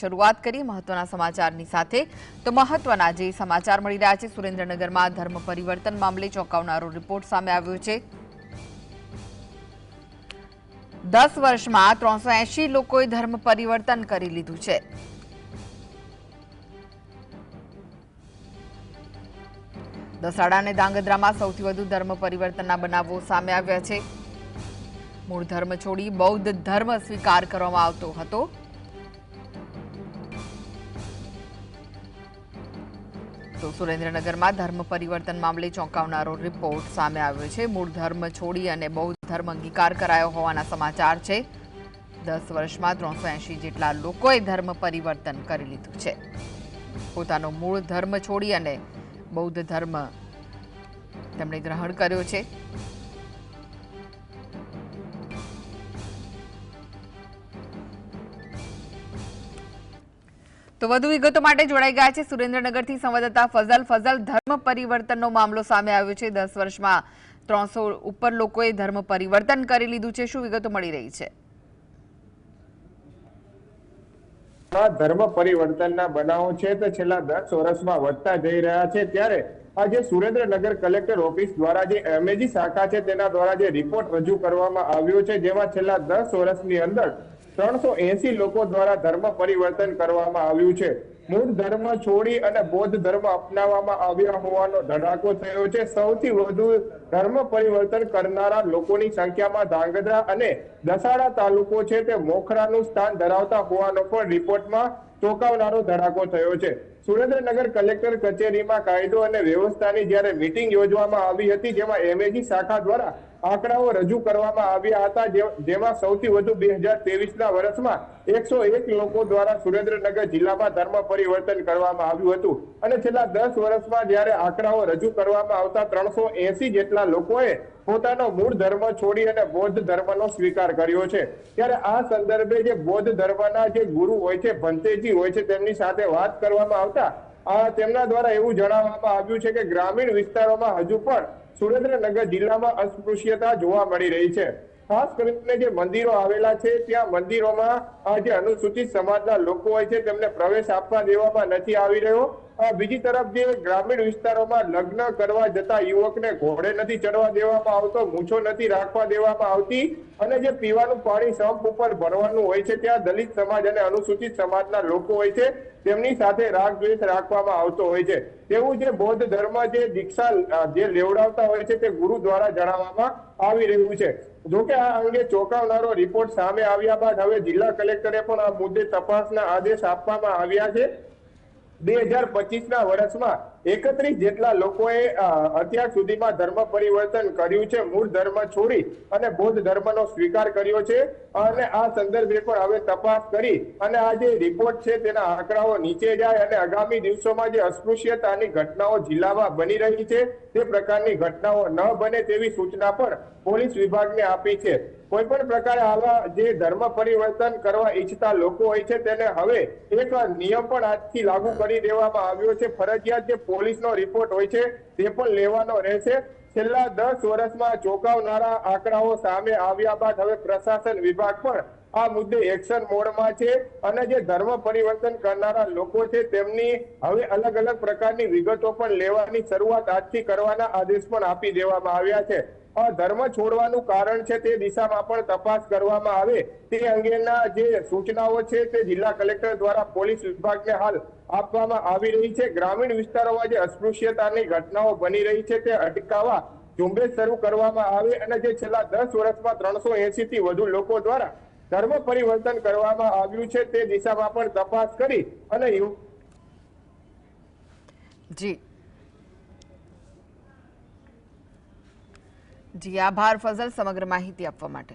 શરૂઆત કરી મહત્વના સમાચારની સાથે તો મહત્વના જે સમાચાર મળી રહ્યા છે સુરેન્દ્રનગરમાં ધર્મ પરિવર્તન મામલે ચોંકાવનારો રિપોર્ટ સામે આવ્યો છે। 10 વર્ષમાં 380 લોકોએ ધર્મ પરિવર્તન કરી લીધું છે। દસાડા અને ધાંગધ્રામાં સૌથી વધુ ધર્મ પરિવર્તનના બનાવો સામે આવ્યા છે। મૂળ ધર્મ છોડી બૌદ્ધ ધર્મ સ્વીકાર કરવામાં આવતો હતો। तो सुरेन्द्रनगर में धर्म परिवर्तन मामले चौंकावनारो रिपोर्ट सामे आव्यो छे। मूळ धर्म छोड़ी अने बौद्ध धर्म अंगीकार करायो होवाना समाचार छे। 10 वर्ष में 380 जेटला लोकोए धर्म परिवर्तन करी लीधुं छे। पोतानो मूळ धर्म छोड़ी अने बौद्ध धर्म तेमणे ग्रहण कर्यो छे। तो વધુ વિગતો માટે જોડાઈ ગયા છે સુરેન્દ્રનગરથી સંવાદદાતા ફઝલ। ધર્મ પરિવર્તનનો મામલો સામે આવ્યો છે। 10 વર્ષમાં 300 ઉપર લોકોએ ધર્મ પરિવર્તન કરી લીધું છે। શું વિગતો મળી રહી છે? ધર્મ પરિવર્તનના બનાવો છે તો છેલ્લા 10 વર્ષમાં વધતા જઈ રહ્યા છે। ત્યારે આજે સુરેન્દ્રનગર કલેક્ટર ઓફિસ દ્વારા જે એમએજી શાખા છે તેના દ્વારા જે રિપોર્ટ રજૂ કરવામાં આવ્યો છે, જેમાં છેલ્લા 10 વર્ષની અંદર 380 લોકો દ્વારા ધર્મ પરિવર્તન કરવામાં આવ્યું છે। મૂળ ધર્મ છોડી અને બૌદ્ધ ધર્મ અપનાવવામાં આવ્યા હોવાનો ધડાકો થયો છે। સૌથી વધુ ધર્મ પરિવર્તન કરનારા લોકોની સંખ્યામાં ધાંગધ્રા અને દસાડા તાલુકો છે તે મોખરાનું સ્થાન ધરાવતા હોવાનો પણ રિપોર્ટમાં ચોંકાવનારો ધડાકો થયો છે। સુરેન્દ્રનગર કલેક્ટર કચેરીમાં કાયદો અને વ્યવસ્થાની જ્યારે મીટિંગ યોજવામાં આવી હતી, જેમાં એમએજી શાખા દ્વારા આંકડાઓ રજૂ કરવામાં આવ્યા હતા, જેમાં સૌથી વધુ 2023ના વર્ષમાં 101 લોકો દ્વારા સુરેન્દ્રનગર જિલ્લામાં ધર્મ પરિવર્તન કરવામાં આવ્યું હતું અને છેલ્લા 10 વર્ષમાં જ્યારે આંકડાઓ રજૂ કરવામાં આવતા 380 જેટલા લોકોએ પોતાનો મૂળ ધર્મ છોડી અને બૌદ્ધ ધર્મનો સ્વીકાર કર્યો છે। ત્યારે આ સંદર્ભે જે બૌદ્ધ ધર્મના જે ગુરુ હોય છે, ભંતેજી હોય છે, તેમની સાથે વાત કરવામાં આવતા તેમના દ્વારા એવું જણાવવામાં આવ્યું છે કે ગ્રામીણ વિસ્તારોમાં હજુ પણ સુરેન્દ્રનગર જિલ્લામાં અસ્પૃશ્યતા જોવા મળી રહી છે। ખાસ કરીને જે મંદિરો આવેલા છે ત્યાં મંદિરોમાં જે અનુસૂચિત સમાજના લોકો હોય છે તેમને પ્રવેશ આપવા દેવામાં નથી આવી રહ્યો। બીજી તરફ જે ગ્રામીણ વિસ્તારોમાં લગ્ન કરવા જતા યુવકને ઘોડે નથી ચડવા દેવામાં આવતો, મૂછો નથી રાખવા દેવામાં આવતી અને જે પીવાનું પાણી સંપ ઉપર ભરવાનું હોય છે ત્યાં દલિત સમાજ અને અનુસૂચિત સમાજના લોકો હોય છે તેમની સાથે રાગ દ્વેષ રાખવામાં આવતો હોય છે। તેવું જે બૌદ્ધ ધર્મ જે દીક્ષા જે લેવડાવતા હોય છે તે ગુરુ દ્વારા જણાવવામાં આવી રહ્યું છે। જોકે આ અંગે ચોંકાવનારો રિપોર્ટ સામે આવ્યા બાદ હવે જિલ્લા કલેક્ટરે પણ આ મુદ્દે તપાસના આદેશ આપવામાં આવ્યા છે। 2025ના વર્ષમાં 31 જેટલા લોકોએ અત્યાર સુધીમાં ધર્મ પરિવર્તન કર્યું છે, મૂળ ધર્મ છોડી અને બૌદ્ધ ધર્મનો સ્વીકાર કર્યો છે અને આ સંદર્ભે પણ હવે તપાસ કરી અને આ જે રિપોર્ટ છે તેના આંકડાઓ નીચે જાય અને આગામી દિવસોમાં જે અસ્પૃશ્યતાની ઘટનાઓ જિલ્લામાં બની રહી છે તે પ્રકારની ઘટનાઓ ન બને તેવી સૂચના પણ પોલીસ વિભાગને આપી છે। કોઈ પણ પ્રકારે આવા જે ધર્મ પરિવર્તન કરવા ઈચ્છતા લોકો હોય છે તેને હવે એક નિયમ પણ આજથી લાગુ કરી દેવામાં આવ્યો છે। ફરજિયાત જે પોલીસનો રિપોર્ટ હોય છે તે પણ લેવાનો રહેશે। છેલ્લા 10 વર્ષમાં ચોંકાવનારા આંકડાઓ સામે આવ્યા બાદ હવે પ્રશાસન વિભાગ પણ આ મુદ્દે એક્શન મોડમાં છે અને જે ધર્મ પરિવર્તન કરનારા લોકો છે તેમની હવે અલગ અલગ પ્રકારની વિગતો પણ લેવાની શરૂઆત આજથી કરવાના આદેશ પણ આપી દેવામાં આવ્યા છે। ધર્મ છોડવાનું કારણ છે તે દિશામાં પણ તપાસ કરવામાં આવે તે અંગેના જે સૂચનાઓ છે તે જિલ્લા કલેક્ટર દ્વારા પોલીસ વિભાગને હાલ આપવામાં આવી રહી છે। ગ્રામીણ વિસ્તારોમાં જે અસ્પૃશ્યતાની ઘટનાઓ બની રહી છે તે અટકાવવા ઝુંબેશ શરૂ કરવામાં આવે અને જે છેલ્લા 10 વર્ષમાં 380 થી વધુ લોકો દ્વારા ધર્મ પરિવર્તન કરવામાં આવ્યું છે તે દિશામાં પણ તપાસ કરી અને જી આભાર ફઝલ સમગ્ર માહિતી આપવા માટે।